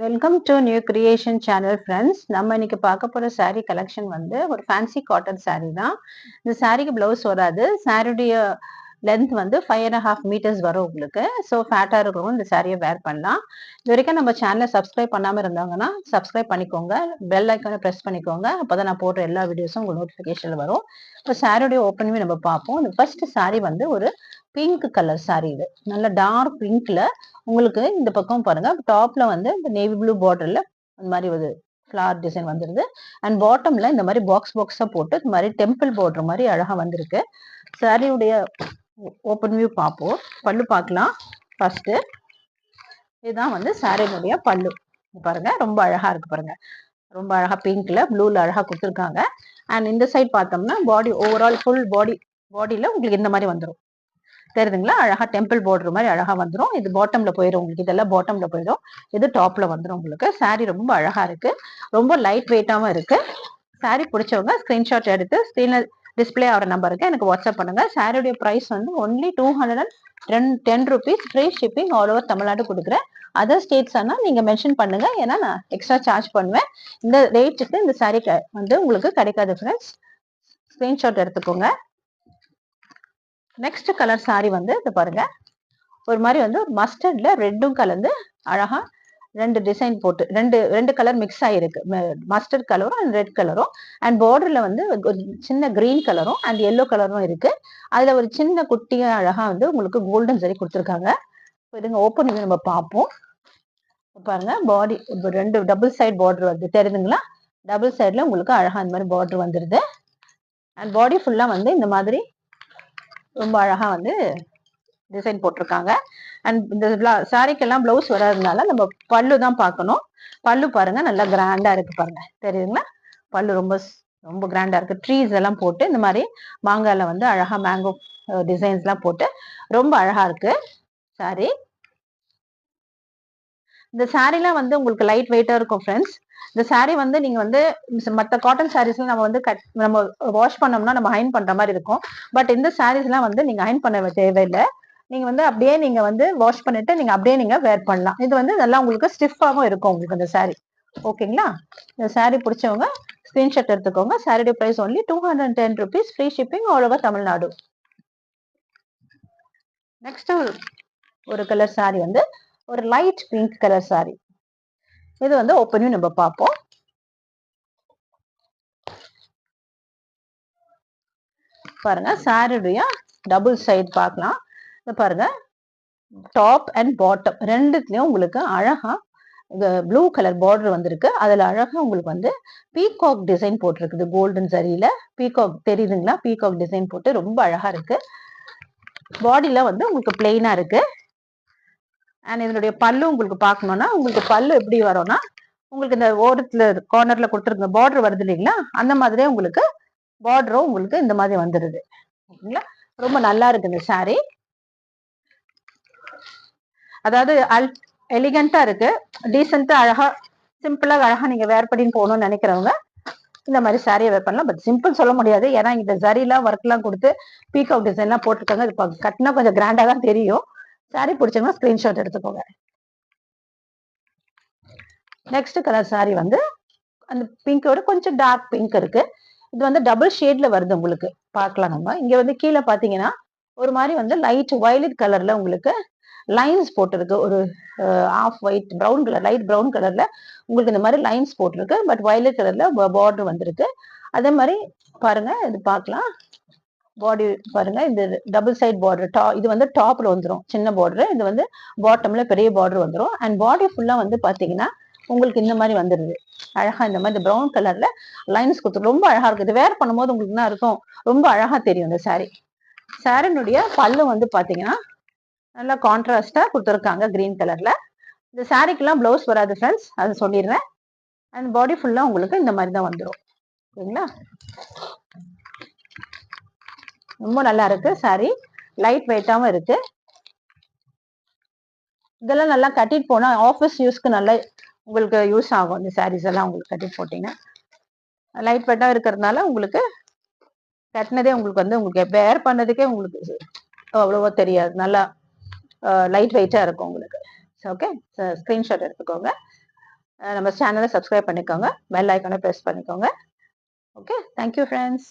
Welcome to new creation channel friends. நம்ம இன்னைக்கு பார்க்க போற saree கலெக்ஷன் வந்து ஒரு ஃபேன்சி காட்டன் saree தான். இந்த சாரிக்கு பிளவுஸ் வராது. சாரியுடைய லென்த் வந்து 5.5 மீட்டர்ஸ் வரும் உங்களுக்கு. ஸோ ஃபேட்டா இருக்கிறவங்க இந்த சாரியை வேர் பண்ணலாம். இது வரைக்கும் நம்ம சேனலை சப்ஸ்கிரைப் பண்ணாம இருந்தாங்கன்னா சப்ஸ்கிரைப் பண்ணிக்கோங்க, பெல் ஐக்கானை ப்ரெஸ் பண்ணிக்கோங்க. அப்பதான் நான் போடுற எல்லா வீடியோஸும் உங்களுக்கு நோட்டிஃபிகேஷன்ல வரும். இப்போ சாரியுடைய ஓப்பனிங் நம்ம பார்ப்போம். இந்த ஃபர்ஸ்ட் சாரி வந்து ஒரு பிங்க் கலர் சாரி. இது நல்ல டார்க் பிங்க்ல உங்களுக்கு இந்த பக்கம் பாருங்க, டாப்ல வந்து இந்த நேவி ப்ளூ பார்டர்ல இந்த மாதிரி ஒரு ஃபிளவர் டிசைன் வந்துருது. அண்ட் பாட்டம்ல இந்த மாதிரி பாக்ஸ் பாக்ஸா போட்டு இந்த மாதிரி டெம்பிள் பார்டர் மாதிரி அழகா வந்திருக்கு. சாரியுடைய ஓப்பன் வியூ பார்ப்போம். பல்லு பார்க்கலாம். ஃபர்ஸ்ட் இதுதான் வந்து சாரியுடைய பல்லு. பாருங்க, ரொம்ப அழகா இருக்கு பாருங்க. ரொம்ப அழகா பிங்க்ல ப்ளூல அழகா கொடுத்துருக்காங்க. அண்ட் இந்த சைட் பார்த்தோம்னா பாடி ஓவரால் ஃபுல் பாடியில உங்களுக்கு இந்த மாதிரி வந்துடும். தெரியுதுங்களா? அழகா டெம்பிள் பார்டர் மாதிரி அழகா வந்துடும். இது பாட்டம்ல போயிடும் உங்களுக்கு. இதெல்லாம் பாட்டம்ல போயிடும், இது டாப்ல வந்துடும் உங்களுக்கு. சாரி ரொம்ப அழகா இருக்கு, ரொம்ப லைட் வெயிட்டாவும் இருக்கு. சாரி பிடிச்சவங்க ஸ்கிரீன்ஷாட் எடுத்து ஸ்கிரீன்ல டிஸ்பிளே ஆகிற நம்பருக்கு எனக்கு வாட்ஸ்அப் பண்ணுங்க. சாரியுடைய பிரைஸ் வந்து only 210 rupees. Free shipping all over Tamil Nadu கொடுக்குறேன். அதர் ஸ்டேட்ஸ் ஆனால் நீங்க மென்ஷன் பண்ணுங்க, ஏன்னா நான் எக்ஸ்ட்ரா சார்ஜ் பண்ணுவேன். இந்த ரேட்டுக்கு இந்த சாரி வந்து உங்களுக்கு கிடைக்காது ஃப்ரெண்ட்ஸ். ஸ்கிரீன்ஷாட் எடுத்துக்கோங்க. நெக்ஸ்ட் கலர் சாரி வந்து இது பாருங்க, ஒரு மாதிரி வந்து ஒரு மஸ்டர்ட்ல ரெட்டும் கலந்து அழகா ரெண்டு டிசைன் போட்டு ரெண்டு கலர் மிக்ஸ் ஆயிருக்கு. மஸ்டர்ட் கலரும் அண்ட் ரெட் கலரும். அண்ட் பார்டர்ல வந்து ஒரு சின்ன கிரீன் கலரும் அண்ட் எல்லோ கலரும் இருக்கு. அதுல ஒரு சின்ன குட்டியா அழகா வந்து உங்களுக்கு கோல்டன் சரி கொடுத்துருக்காங்க. இதுங்க ஓப்பன் பண்ணி நம்ம பார்ப்போம். பாருங்க, பாடி ரெண்டு டபுள் சைட் பார்டர் வருது. தெரியுதுங்களா? டபுள் சைட்ல உங்களுக்கு அழகா இந்த மாதிரி பார்டர் வந்துருது. அண்ட் பாடி ஃபுல்லா வந்து இந்த மாதிரி ரொம்ப அழகா வந்து டிசைன் போட்டிருக்காங்க. அண்ட் இந்த சாரிக்கெல்லாம் பிளவுஸ் வராததுனால நம்ம பல்லு தான் பார்க்கணும். பல்லு பாருங்க, நல்லா கிராண்டா இருக்கு பாருங்க. தெரியுதுங்களா? பல்லு ரொம்ப ரொம்ப கிராண்டா இருக்கு. ட்ரீஸ் எல்லாம் போட்டு இந்த மாதிரி மாங்கால வந்து அழகா மேங்கோ டிசைன்ஸ் எல்லாம் போட்டு ரொம்ப அழகா இருக்கு சாரி. இந்த சாரிலாம் வந்து உங்களுக்கு லைட் வெயிட்டா இருக்கும் ஃப்ரெண்ட்ஸ். இந்த சாரி வந்து நீங்க வந்து மற்ற காட்டன் சாரீஸ்ல நம்ம வந்து நம்ம வாஷ் பண்ணோம்னா நம்ம அயன் பண்ற மாதிரி இருக்கும். பட் இந்த சாரீஸ் எல்லாம் வந்து நீங்க அயன் பண்ண தேவையில்லை. நீங்க வந்து அப்படியே நீங்க வந்து வாஷ் பண்ணிட்டு நீங்க அப்படியே நீங்க வேர் பண்ணலாம். இது வந்து நல்லா உங்களுக்கு ஸ்டிஃபாகவும் இருக்கும் உங்களுக்கு இந்த சாரி. ஓகேங்களா? இந்த சாரி பிடிச்சவங்க ஸ்கிரீன்ஷாட் எடுத்துக்கோங்க. சாரியோட price only 210 rupees. Free shipping all over Tamil Nadu. Next ஒரு கலர் சாரி வந்து ஒரு லைட் பிங்க் கலர் சாரி. இது வந்து ஓப்பனிங் நம்ம பார்ப்போம். பாருங்க, சாரியுடைய டபுள் சைடு பார்க்கலாம். பாருங்க, டாப் அண்ட் பாட்டம் ரெண்டுத்துலயும் உங்களுக்கு அழகா ப்ளூ கலர் பார்டர் வந்திருக்கு. அதுல அழகா உங்களுக்கு வந்து பீகாக் டிசைன் போட்டிருக்குது. கோல்டன் சரியில பீகாக் தெரியுதுங்களா? பீகாக் டிசைன் போட்டு ரொம்ப அழகா இருக்கு. பாடியில வந்து உங்களுக்கு பிளெயினா இருக்கு. அண்ட் இதனுடைய பல்லு உங்களுக்கு பார்க்கணும்னா உங்களுக்கு பல்லு எப்படி வரும்னா, உங்களுக்கு இந்த ஓரத்துல கார்னர்ல கொடுத்துருக்க பார்டர் வருது இல்லைங்களா? அந்த மாதிரியே உங்களுக்கு பார்டரும் உங்களுக்கு இந்த மாதிரி வந்துருது. ஓகேங்களா? ரொம்ப நல்லா இருக்கு இந்த சாரி. அதாவது எலிகண்டா இருக்கு, டீசெண்டா அழகா சிம்பிளா அழகா நீங்க வேர் பண்ணி போகணும்னு நினைக்கிறவங்க இந்த மாதிரி சாரியை வேர் பண்ணலாம். பட் சிம்பிள் சொல்ல முடியாது, ஏன்னா இந்த ஜரிலாம் ஒர்க் எல்லாம் கொடுத்து பீகாக் டிசைன் எல்லாம் போட்டிருக்காங்க. இது கட்டினா கொஞ்சம் கிராண்டா தான் தெரியும். சாரி பிடிச்சவங்க ஸ்கிரீன்ஷாட் எடுத்துக்கோங்க. நெக்ஸ்ட் கலர் சாரி வந்து அந்த பிங்கோட கொஞ்சம் டார்க் பிங்க் இருக்கு. இது வந்து டபுள் ஷேட்ல வருது உங்களுக்கு. பார்க்கலாம் நம்ம இங்க வந்து கீழே பாத்தீங்கன்னா ஒரு மாதிரி வந்து லைட் வயலட் கலர்ல உங்களுக்கு லைன்ஸ் போட்டிருக்கு. ஒரு off white brown colour, light brown கலர்ல உங்களுக்கு இந்த மாதிரி லைன்ஸ் போட்டிருக்கு. பட் வயலட் கலர்ல பார்டர் வந்திருக்கு. அதே மாதிரி பாருங்க, இது பார்க்கலாம். பாடி பாருங்க, இந்த டபுள் சைட் பார்டர் இது வந்து டாப்ல வந்துடும் சின்ன பார்டர், இது வந்து பாட்டம்ல பெரிய பார்டர் வந்துடும். அண்ட் பாடி ஃபுல்லா வந்து பாத்தீங்கன்னா உங்களுக்கு இந்த மாதிரி வந்துருது. அழகா இந்த மாதிரி ப்ரௌன் கலர்ல லைன்ஸ் கொடுத்து ரொம்ப அழகா இருக்கு. இது வேர் பண்ணும்போது உங்களுக்கு என்ன இருக்கும், ரொம்ப அழகா தெரியும் இந்த சாரி. சாரினுடைய பல்லு வந்து பாத்தீங்கன்னா நல்லா கான்ட்ராஸ்டா கொடுத்துருக்காங்க கிரீன் கலர்ல. இந்த சாரிக்கெல்லாம் பிளவுஸ் வராது ஃப்ரெண்ட்ஸ், அது சொல்லிடுறேன். அண்ட் பாடி ஃபுல்லா உங்களுக்கு இந்த மாதிரி தான் வந்துடும். சரிங்களா? ரொம்ப நல்லா இருக்கு சாரி, லைட் வெயிட்டாவும் இருக்கு. இதெல்லாம் நல்லா கட்டிட்டு போனா ஆஃபீஸ் யூஸ்க்கு நல்லா உங்களுக்கு யூஸ் ஆகும். இந்த சாரீஸ் எல்லாம் உங்களுக்கு கட்டிட்டு போட்டீங்கன்னா லைட் வெயிட்டா இருக்கிறதுனால உங்களுக்கு கட்டினதே உங்களுக்கு வந்து உங்களுக்கு வேர் பண்ணதுக்கே உங்களுக்கு அவ்வளவோ தெரியாது. நல்லா லைட் வெயிட்டா இருக்கும் உங்களுக்கு. ஓகே, ஸ்கிரீன்ஷாட் எடுத்துக்கோங்க. நம்ம சேனலை சப்ஸ்கிரைப் பண்ணிக்கோங்க, பெல் ஐக்கானை ப்ரெஸ் பண்ணிக்கோங்க. Okay, thank you friends.